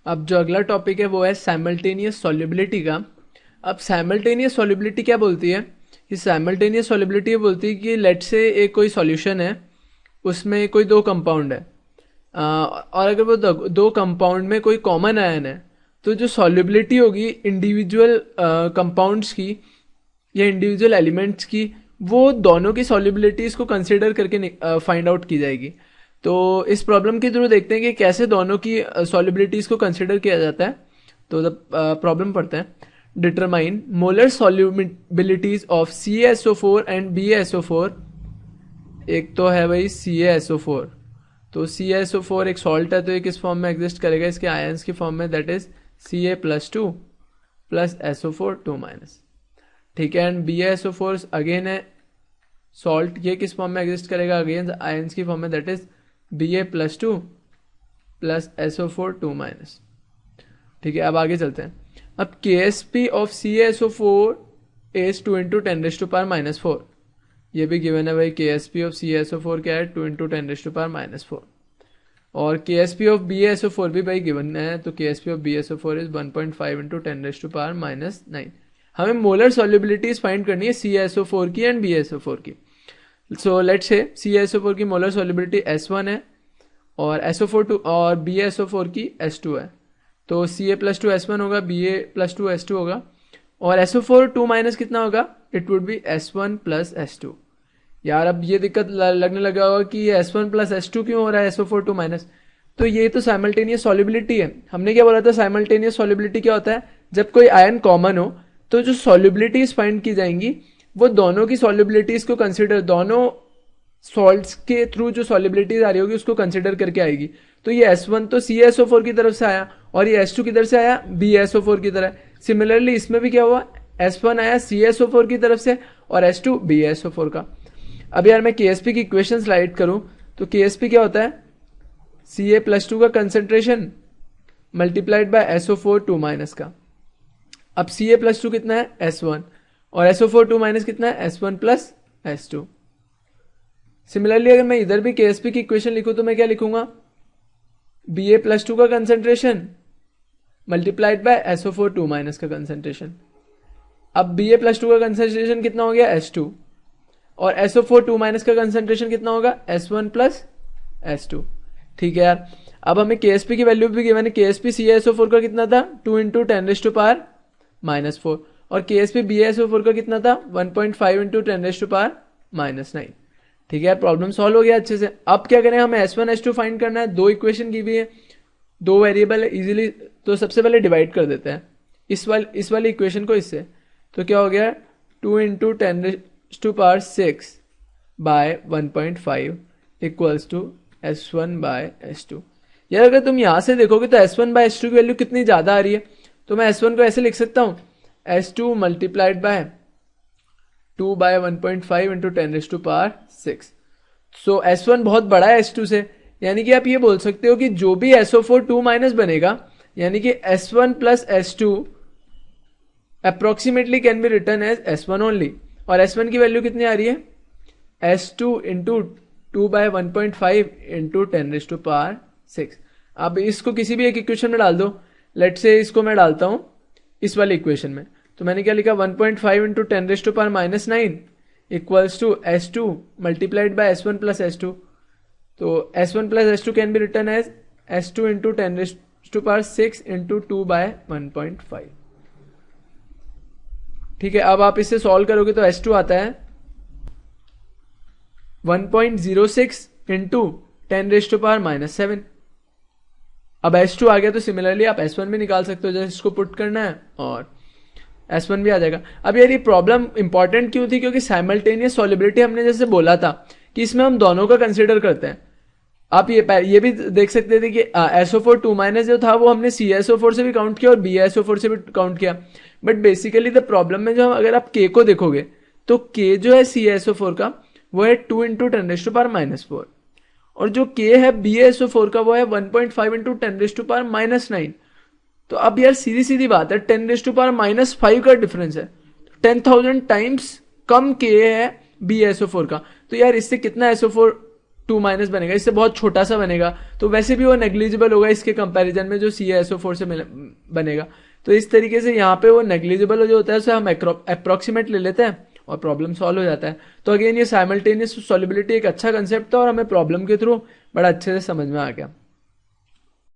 अब जो अगला टॉपिक है वो है साइमल्टेनियस सॉल्युबिलिटी का। अब साइमल्टेनियस सॉल्युबिलिटी क्या बोलती है कि साइमल्टेनियस सॉल्युबिलिटी बोलती है कि लेट से एक कोई सॉल्यूशन है, उसमें कोई दो कंपाउंड है, और अगर वो दो कंपाउंड में कोई कॉमन आयन है तो जो सॉल्युबिलिटी होगी इंडिविजुअल कंपाउंड्स की या इंडिविजुअल एलिमेंट्स की, वो दोनों की सॉल्युबिलिटीज को कंसिडर करके फाइंड आउट की जाएगी। तो इस प्रॉब्लम के थ्रू देखते हैं कि कैसे दोनों की सॉल्युबिलिटीज को कंसिडर किया जाता है। तो प्रॉब्लम पढ़ते हैं। Determine molar solubilities of CaSO4 and BaSO4। एक तो है भाई CaSO4, तो CaSO4 एक सॉल्ट है, तो ये किस फॉर्म में एग्जिस्ट करेगा, इसके आयंस की फॉर्म में, that is Ca+2 plus SO4 2-। ठीक है। एंड BaSO4 अगेन है सॉल्ट, ये किस फॉर्म में एग्जिस्ट करेगा, अगेन आयंस की फॉर्म में, that is Ba+2 plus SO4 2-। ठीक है, अब आगे चलते हैं। अब Ksp ऑफ CaSO4 इज 2 × 10⁻⁻⁴। ये भी गिवन है भाई। Ksp ऑफ CaSO4 क्या है, 2 × 10⁻⁻⁴। और Ksp ऑफ BaSO4 भी भाई गिवन है, तो Ksp ऑफ BaSO4 इज 1.5 × 10⁻⁹। हमें मोलर सॉल्युबिलिटीज फाइंड करनी है CaSO4 की एंड BaSO4 की। सो लेट्स से CaSO4 की मोलर सॉल्युबिलिटी S1 है और SO4 और BaSO4 की S2 है। तो Ca+2 S1 होगा, Ba+2 S2 होगा, और SO4 2- कितना होगा, it would be S1 plus S2। यार अब ये दिक्कत लगने लगा होगा कि ये S1 प्लस S2 क्यों हो रहा है, SO4 2-। तो ये तो साइमल्टेनियस सॉल्युबिलिटी है। हमने क्या बोला था, साइमल्टेनियस सॉल्युबिलिटी क्या होता है, जब कोई आयन कॉमन हो तो जो सॉल्युबिलिटीज फाइंड की जाएंगी वो दोनों की सॉल्युबिलिटीज को कंसिडर, दोनों सॉल्ट्स के थ्रू जो सॉल्युबिलिटीज आ रही होगी उसको कंसिडर करके आएगी। तो ये S1 तो CaSO4 की तरफ से आया और ये S2 किधर से आया, BaSO4 की तरह। सिमिलरली इसमें भी क्या हुआ, S1 आया CaSO4 की तरफ से और S2 BaSO4 का। अब यार मैं Ksp की इक्वेशन स्लाइड करूं तो Ksp क्या होता है, Ca+2 का कंसेंट्रेशन मल्टीप्लाइड बाय SO4 2- का। अब Ca+2 कितना है, S1, और SO4 2- कितना है, S1 प्लस S2। सिमिलरली अगर मैं इधर भी Ksp की इक्वेशन लिखूं तो मैं क्या लिखूंगा, Ba+2 का कंसेंट्रेशन मल्टीप्लाइड बाय SO4 2- का कंसेंट्रेशन। अब Ba+2 का कंसेंट्रेशन कितना हो गया, S2, और SO4 2- का कंसेंट्रेशन कितना होगा, S1 प्लस S2। ठीक है यार। अब हमें Ksp की वैल्यू भी गिवन है। Ksp CaSO4 का कितना था, 2 × 10⁻⁻⁴, और Ksp BaSO4 का कितना था, 1.5 × 10⁻⁹। ठीक है यार, प्रॉब्लम सॉल्व हो गया अच्छे से। अब क्या करें, हमें S1 S2 फाइंड करना है। दो इक्वेशन की हुई है, दो वेरिएबल है इजीली, तो सबसे पहले डिवाइड कर देते हैं इस वाली इक्वेशन को इससे। तो क्या हो गया, 2 × 10⁻⁶ बाय 1.5 इक्वल्स टू S1/S2। यार अगर तुम यहां से देखोगे तो S1/S2 की वैल्यू कितनी ज्यादा आ रही है, तो मैं S1 को ऐसे लिख सकता हूं, S2 मल्टीप्लाइड बाय 2/1.5 × 10⁻⁶। सो S1 बहुत बड़ा है S2 से, यानी कि आप ये बोल सकते हो कि जो भी SO4 2- बनेगा, यानी कि S1 plus S2 approximately can be return as S1 only. और S1 की वैल्यू कितनी आ रही है, S2 × 2/1.5 × 10⁻⁶। अब इसको किसी भी एक इक्वेशन में डाल दो। लेट से इसको मैं डालता हूं इस वाली इक्वेशन में, तो मैंने क्या लिखा, 1.5 × 10⁻⁹ equals to S2 multiplied by S1 plus S2। तो S1 plus S2 can be return as S2 × 10⁻⁶ × 2/1.5। ठीक है। अब आप इसे सॉल्व करोगे तो S2 आता है 1.06 × 10⁻⁻⁷। अब S2 आ गया तो सिमिलरली आप S1 भी निकाल सकते हो, जैसे इसको पुट करना है और S1 भी आ जाएगा। अब यार ये प्रॉब्लम इंपॉर्टेंट क्यों थी, क्योंकि साइमल्टेनियस सॉल्युबिलिटी हमने जैसे बोला था कि इसमें हम दोनों का कंसिडर करते हैं। आप ये भी देख सकते थे कि SO4 2- जो था वो हमने CaSO4 से भी काउंट किया और BaSO4 से भी काउंट किया। बट बेसिकली द प्रॉब्लम में जो अगर आप K को देखोगे तो K जो है CaSO4 का वो है 2 × 10⁻⁴, और जो K है BaSO4 का वो है 1.5 × 10⁻⁹। तो अब यार सीधी सीधी बात है, 10⁻⁵ का डिफरेंस है, 10,000 टाइम्स कम K है BaSO4 का। तो यार इससे कितना SO4 टू माइनस बनेगा, इससे बहुत छोटा सा बनेगा, तो वैसे भी वो नेग्लिजिबल होगा इसके कंपैरिजन में जो CaSO4 से बनेगा। तो इस तरीके से यहाँ पे वो नेग्लिजिबल जो होता है उसे हम अप्रोक्सीमेट ले लेते हैं और प्रॉब्लम सॉल्व हो जाता है। तो अगेन ये साइमल्टेनियस सॉल्युबिलिटी एक अच्छा कंसेप्ट था और हमें प्रॉब्लम के थ्रू बड़ा अच्छे से समझ में आ गया।